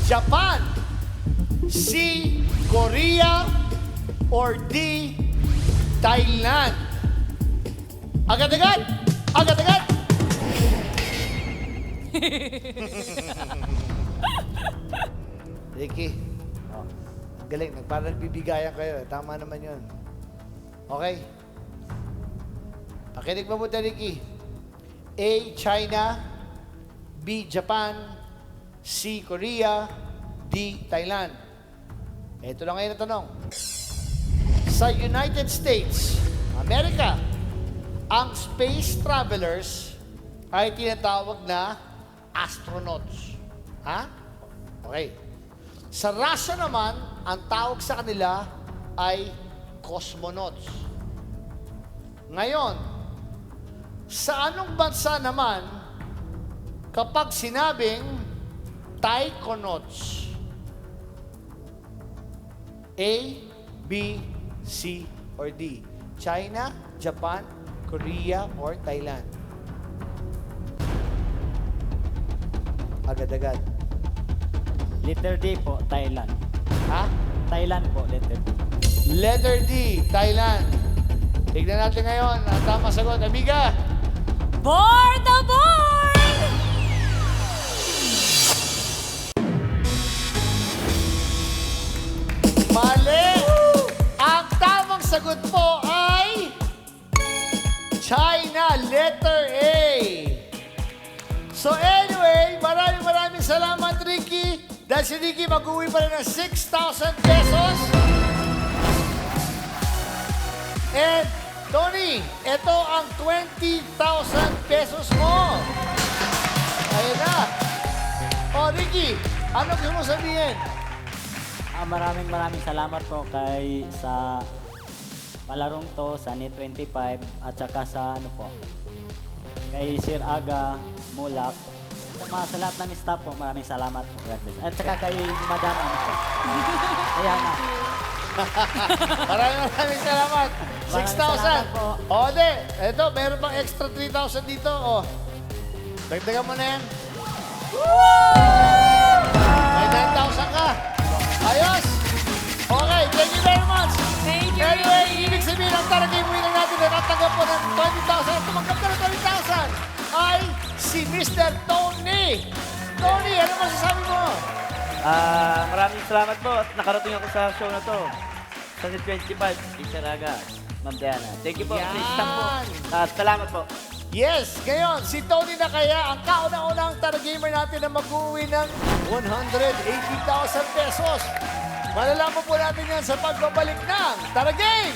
Japan. C, Korea. Or D, Thailand. Agad-agad! Agad-agad! Ricky, ang galing. Parang nagbibigayan kayo. Tama naman yun. Okay? Pakinig mabuti, Ricky. A, China. B, Japan. C, Korea. D, Thailand. Ito lang ngayon na tanong. Sa United States, Amerika, ang space travelers ay tinatawag na astronauts. Ha? Okay. Sa Russia naman, ang tawag sa kanila ay cosmonauts. Ngayon, sa anong bansa naman kapag sinabing taikonauts? A, B, C, or D? China, Japan, Korea, or Thailand? Agad-agad. Letter D po, Thailand. Ha? Thailand po, letter D. Letter D, Thailand. Tignan natin ngayon ang tamang sagot. Amiga! Board na board! Mali! Ang tamang sagot po ay China, letter A. So anyway, maraming salamat, Ricky. Dahil si Ricky mag-uwi pa rin ng 6,000 pesos. And Tony, ito ang 20,000 pesos mo. Ayun na. O, Ricky, ano gusto mo sabihin? Maraming salamat po kay sa palarong to sa Net 25 at saka sa ano po kay Sir Aga Mulak. Sa lahat ng staff po, maraming salamat po. At saka kay Madam ano po. Ayan na. Maraming salamat. 6,000. po. O, de. Ito, meron pang extra 3,000 dito. O. Dagdagan mo na yan. May 10,000 ka. Ayos. Okay, thank you very much. Thank you, Anyway, Ricky. ibig sabihin ang target winner natin na natatanggap po ng 20,000 at tumanggap na ng 20,000 ay si Mr. Tony. Tony, ano masasabi mo? Maraming salamat po at nakarating ako sa show na to. Sa Net 25, Teacher Aga, Ma'am Diana. Thank you po. Yan. Please stand po. At salamat po. Yes, ngayon, si Tony na kaya ang kauna-unang Taragamer natin na mag-uwi ng 180,000 pesos. Malalaman po natin yan sa pagbabalik ng Taragame!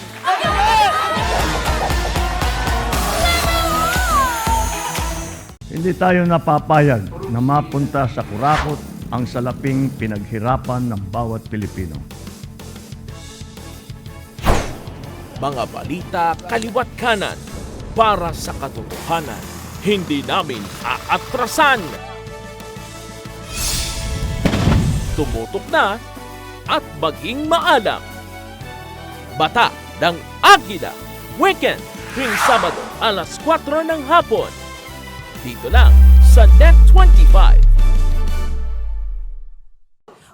Hindi tayo napapayag na mapunta sa kurakot ang salaping pinaghirapan ng bawat Pilipino. Mga balita kaliwat kanan para sa katotohanan. Hindi namin aatrasan. Tumutok na at maging maalam. Bata ng Agila. Weekend, tuwing Sabado, alas 4 ng hapon. Dito lang sa Net 25.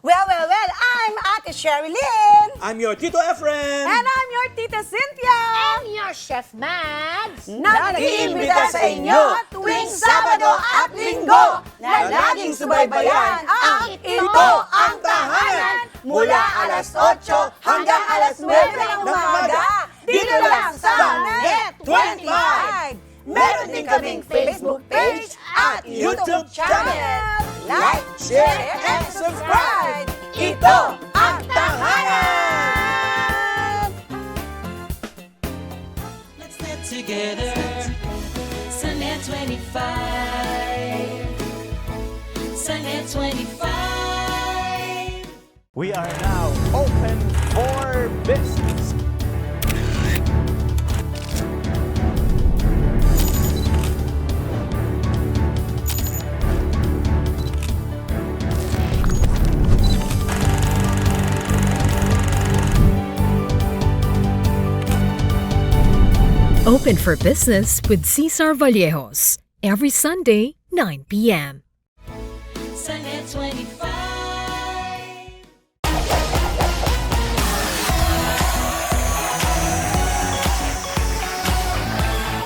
Well, I'm Ate Sherilyn. I'm your Tito Efren. And I'm your Tita Cynthia. And your Chef Mads. Na nag-iimbita sa inyo tuwing Sabado at Linggo na laging subaybayan ang Ito ang Tahanan mula alas 8 hanggang alas 9 ng umaga dito lang sa Net 25. Meron din kaming Facebook page at YouTube channel. Like, share, and subscribe. Ito ang Tahanan! Let's live together. Sa Net 25. Sa Net 25. We are now open for business. Open for Business with Cesar Vallejos. Every Sunday, 9 p.m. Sa Net 25.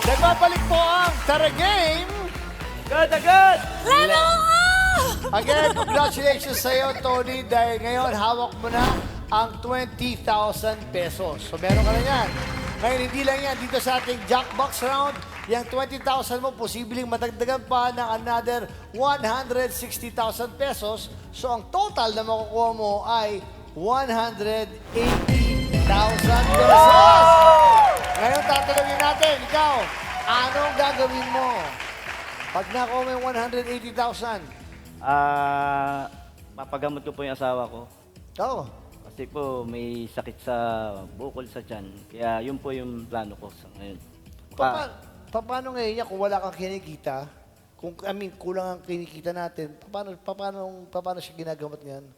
Nagbabalik po ang Tara Game. Agad! Level up! Again, congratulations sa iyo, Tony, dahil ngayon hawak mo na ang 20,000 pesos. So meron ka na yan. Ngayon, hindi lang yan. Dito sa ating Jackbox round, yung 20,000 mo, posibleng madagdagan pa ng another 160,000 pesos. So ang total na makukuha mo ay 180,000 pesos. Ngayon, tatanungin natin, ikaw, anong gagawin mo? Pag nakuha mo yung 180,000, Papagamot ko po yung asawa ko. Oo. Kasi po may sakit sa bukol sa tiyan. Kaya yun po yung plano ko sa ngayon. Paano ngayon niya kung wala kang kinikita? Kulang ang kinikita natin, paano siya ginagamot ngayon?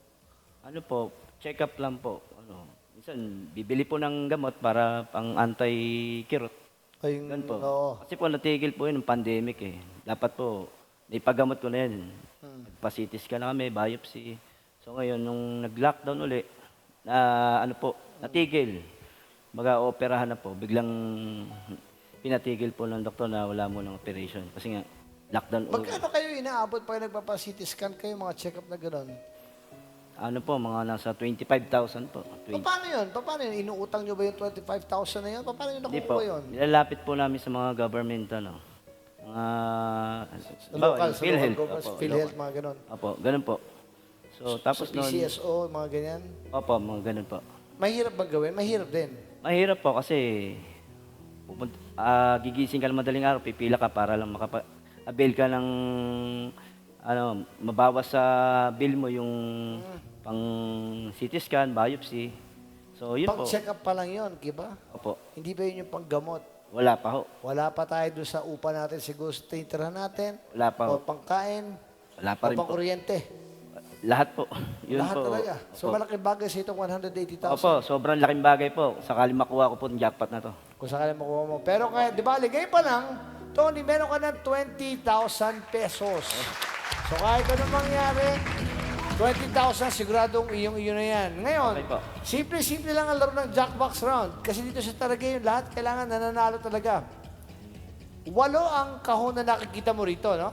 Ano po, check up lang po. Minsan, bibili po ng gamot para pang anti-kirot. Ganun po. Oo. Kasi po natigil po yun ng pandemic eh. Dapat po, naipagamot ko na yan. Nagpa-CT scan na kami, biopsy. So ngayon, nung nag-lockdown uli, natigil. Operahan na po. Biglang pinatigil po ng doktor na wala mo ng operation. Kasi nga, lockdown. Magkano kayo inaabot pag nagpapa-CT scan kayo, mga check-up na gano'n? Ano po, mga nasa 25,000 po. Paano yun? Inuutang nyo ba yung 25,000 na yun? Paano yun Hindi nakukuha po. yun? Nilalapit po namin sa mga government, Local, sa PhilHealth. local governments, Opo, PhilHealth, local. mga gano'n. Opo, ganun po. So, tapos Sa PCSO, mga ganyan? Opo, mga ganun po. Mahirap bang gawin? Mahirap din. Mahirap po kasi gigising ka ng madaling araw, pipila ka para lang avail ka ng mabawas sa bill mo yung pang CT scan, biopsy. So, yun po. Pang-check up pa lang yun, diba? Opo. Hindi ba yun yung panggamot? Wala pa ho. Wala pa tayo doon sa upa natin, siguro sa titirahan natin? Wala pa ho. O pangkain? Wala pa rin o po. pangkuryente? Lahat po. Yun Lahat po. talaga. So, Opo. malaking bagay sa itong 180,000. Opo, sobrang laking bagay po. Sakali makuha ko po ng jackpot na to. Kung sakali makuha mo. Pero kaya, di ba, ligay pa lang, Tony, meron ka ng 20,000 pesos. So kahit anong mangyari, 20,000 siguradong iyo na yan. Ngayon, Okay po. simple-simple lang ang laro ng Jackbox round. Kasi dito sa Taragay, lahat kailangan nananalo talaga. 8 ang kahon na nakikita mo rito, no?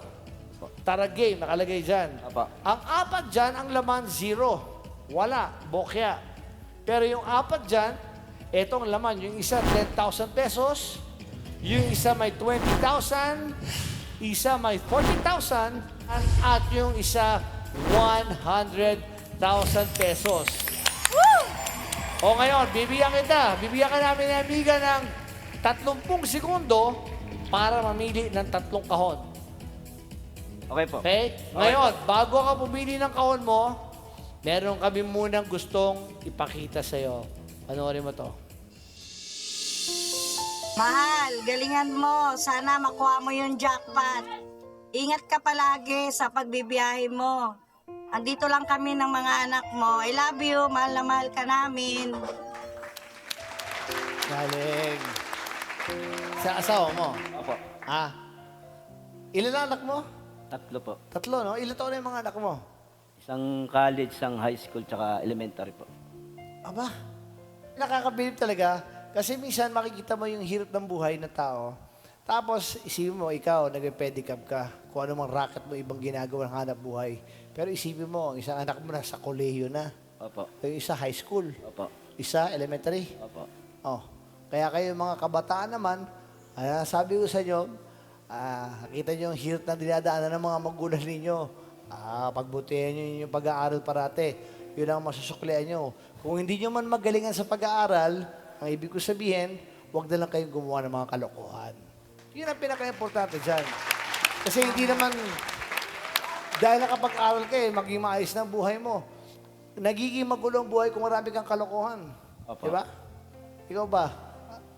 Taragay, nakalagay dyan. Opo. Ang 4 dyan, ang laman 0. Wala, bokya. Pero yung 4 dyan, etong laman, yung isa 10,000 pesos, yung isa may 20,000, isa may 40,000, at yung isa 100,000 pesos. O ngayon, bibigyan ka namin ng amiga ng 30 segundo para mamili ng 3 kahon. Okay po. Okay? Ngayon, bago ka pumili ng kahon mo, meron kami munang gustong ipakita sa'yo. Panoorin mo to. Mahal, galingan mo. Sana makuha mo yung jackpot. Ingat ka palagi sa pagbibiyahe mo. Andito lang kami ng mga anak mo. I love you. Mahal na mahal ka namin. Galing. Sa asawa mo? Opo. Ilan ang anak mo? 3 po. 3, no? Ilan taon na yung mga anak mo? Isang college, isang high school, tsaka elementary po. Aba, nakakabilib talaga. Kasi minsan makikita mo yung hirap ng buhay ng tao. Tapos isipin mo, ikaw, nag-pedicab ka. Kung ano mang racket mo, ibang ginagawa ng hanap buhay. Pero isipin mo, ang isang anak mo nasa kolehiyo na. Opo. Yung isa high school. Opo. Isa elementary. Opo. Oh. Kaya kayo mga kabataan naman, sabi ko sa inyo, kita nyo yung hirap na dinadaanan ng mga magulang ninyo. Pagbutihan nyo yung pag-aaral parate. Yun ang masusuklian nyo. Kung hindi nyo man magalingan sa pag-aaral, ang ibig ko sabihin, huwag na lang kayong gumawa ng mga kalokohan. Yun ang pinaka-importante dyan. Kasi hindi naman, dahil nakapag-aral ka maging maayos na ang buhay mo. Nagiging magulo ang buhay kung marami kang kalokohan. Opo. Diba? Ikaw ba?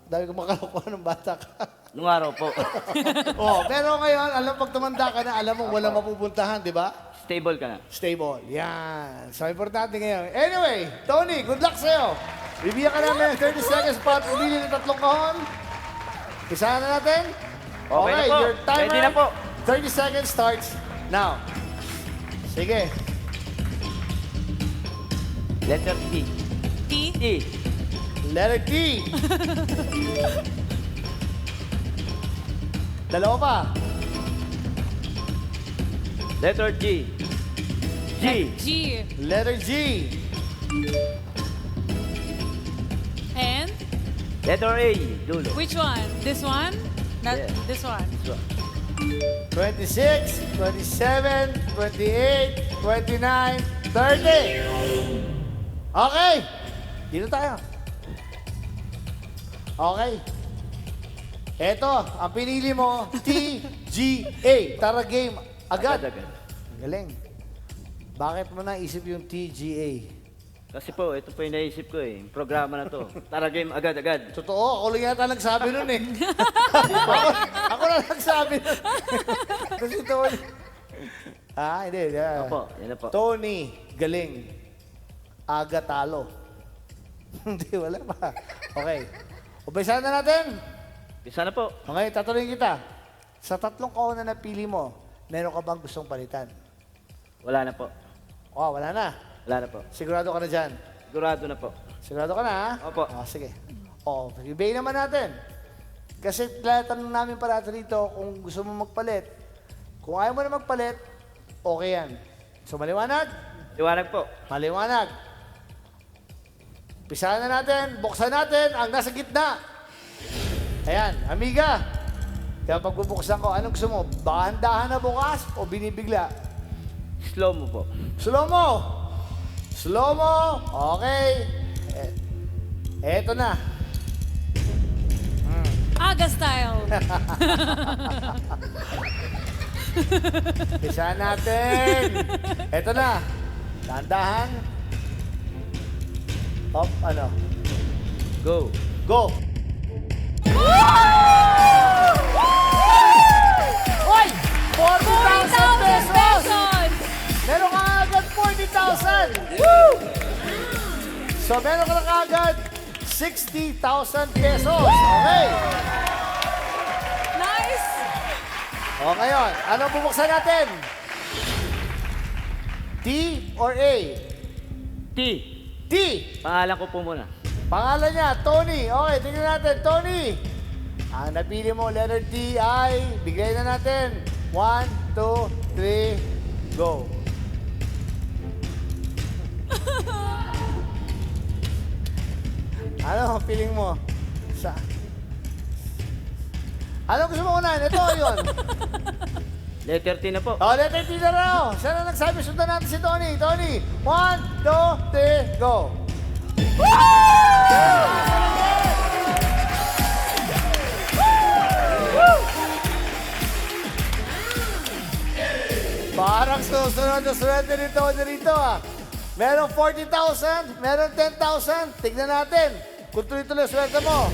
Dahil kang makalokohan ng bata ka. Nung araw po. Pero ngayon, pag tumanda ka na, alam mo, walang mapupuntahan, di ba? Stable ka na. Stable. Yan. So, importante ngayon. Anyway, Tony, good luck sa'yo. Bibigyan ka namin ng 30 seconds para pumili ng 3 kahon. Isahan na natin. Okay na po. Your timer, Ready na po. 30 seconds starts now. Sige. Letter T. T. T. Letter T. Dalawa pa. Letter G. G. G. Letter G. And Letter A. Dulo. which one? This one? Not Yeah. this one. 26, 27, 28, 29, 30. Okay. Dito tayo. Okay. Eto, ang pinili mo, TGA. Tara game. Agad. Agad-agad. Galing. Bakit mo naisip yung TGA? Kasi po, ito po yung naisip ko eh. Yung programa na to. Tara game, agad-agad. Totoo, ako lang yata nagsabi nun eh. ako lang nagsabi nun. Kasi Tony. Hindi. Opo, yan na po. Tony, galing. Aga talo. Hindi, wala pa. Okay. Umpisahan na natin. Isa na po. Okay, tatanungin kita. Sa 3 kahon na napili mo, meron ka bang gustong palitan? Wala na po. Wala na. Wala na po. Sigurado ka na dyan. Sigurado na po. Sigurado ka na, ha? Opo. Sige. Ibigay naman natin. Kasi tanong namin parati rito kung gusto mo magpalit. Kung ayaw mo na magpalit, okay yan. So, maliwanag? Liwanag po. Maliwanag. Pisahan na natin, buksan natin ang nasa gitna. Ayan, amiga. Kaya pagbubuksan ko, anong gusto mo? Dahan-dahan na bukas o binibigla? Slow mo po. Slow mo. Slow mo. Okay. Eto na. Aga style. Pisahan natin. Eto na. Dahan-dahan. Hop, ano? Go. Go. Hoy! 40,000 pesos! Meron ka agad 40,000! So, meron ka agad 60,000 pesos. Okay. Nice! O ngayon, anong bubuksan natin? T or A? T. T. Pangalan ko po muna. Pangalan niya, Tony. Okay, tingnan natin. Tony. Ang napili mo, letter T ay, bigay na natin. 1, 2, 3, go. Ano ang feeling mo? Ano gusto mo unahin? Ito o yun? Letter T na po. Letter T na raw. Sana nagsabi, sundan natin si Tony. Tony, 1, 2, 3, go. Parang susunod na swerte dito ah. Meron 40,000, meron 10,000. Tignan natin kung tuloy-tuloy swerte mo.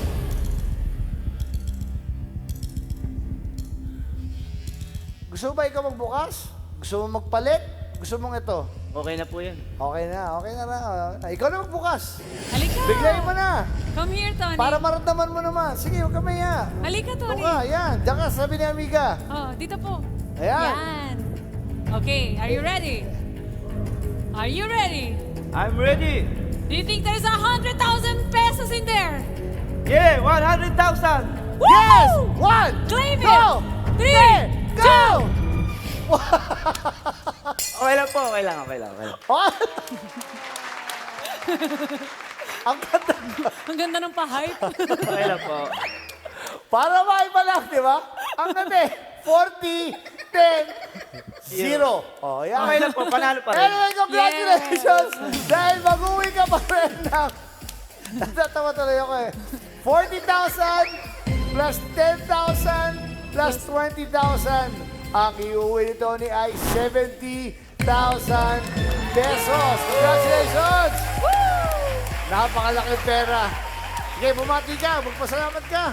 Gusto mo ba ikaw magbukas? Gusto mo magpalit? Gusto mong ito? Okay na po yan. Okay na raw. Ikaw na magbukas. Halika. Biglayin mo na. Come here, Tony. Para maramdaman mo naman. Sige, huwag ka maya. Halika, Tony. Doon ka, yan. Diyan ka, sabi ni amiga. Oh, dito po. Ayan. Yan. Okay, are you ready? Are you ready? I'm ready. Do you think there's 100,000 pesos in there? Yeah, 100,000. Woo! Yes! 1, Claim it! go! 3, Go! Okay lang po, okay lang. Oh! Ang ganda. Ang ganda ng pa-hype. Okay lang po. Para maiba lang, di ba? Ang ganda eh. 40, 10, 0. Oh, yan. Okay lang po, panalo pa rin. Anyway, congratulations! Dahil mag-uwi ka pa rin ng... Natatawa tuloy ako eh. 40,000 plus 10,000 plus 20,000. Ang iuwi nito ni ay 70,000 pesos. Congratulations! Napakalaking pera. Sige, bumati ka. Magpasalamat ka.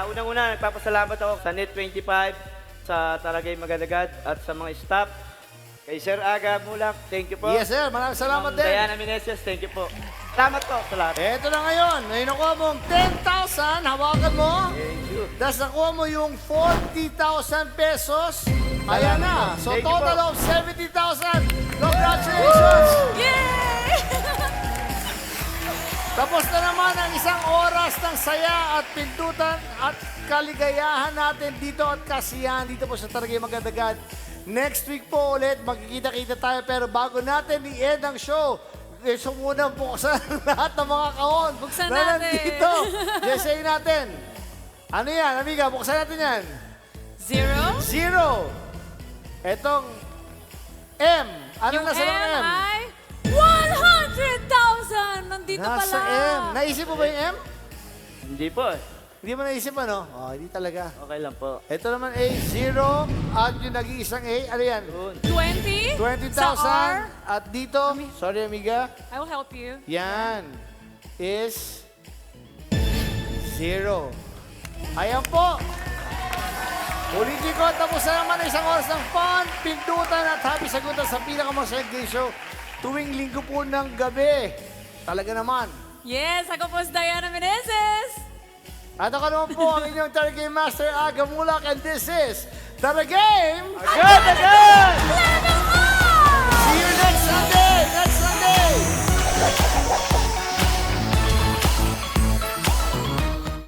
Unang-una, nagpapasalamat ako sa Net25, sa Taragay Magadagad, at sa mga staff. Kay Sir Aga Mulak, thank you po. Yes, sir. Maraming salamat din. Diana Meneses, thank you po. Salamat po sa lahat. Eto na ngayon. May nakuha mong 10,000. Hawakan mo. Thank you. Tapos nakuha mo yung 40,000 pesos. Ayan na. So, Thank you total po. of 70,000. Congratulations! Yay! Tapos na naman ang isang oras ng saya at pindutan at kaligayahan natin dito at kasiyahan dito po sa Taragay Magadagad. Next week po ulit, magkikita-kita tayo. Pero bago natin i-end ang show, so muna buksan lahat ng mga kahon Buksan na natin. nandito. Jesay natin. Ano yan, amiga? Buksan natin yan. 0. 0. Etong M. Ano Yung nasa ng M M? ay 100,000! Nandito Nasa pala. M. Naisip mo ba yung M? Hindi po. Hindi mo naisip ano? Oh, hindi talaga. Okay lang po. Ito naman A, 0. At yung nag-iisang A, ano yan? 20. 20,000. Sa R. At dito, sorry amiga, I will help you. yan is 0. Ayan po. Ulitin ko, tapos na naman ang isang oras ng fun, pindutan at happy sagutan sa pinakamasayang game show tuwing linggo po ng gabi. Talaga naman. Yes, ako po si Diana Meneses. At ako naman po ang inyong Taragame Master Aga Mulak and this is Taragame Agad! Play!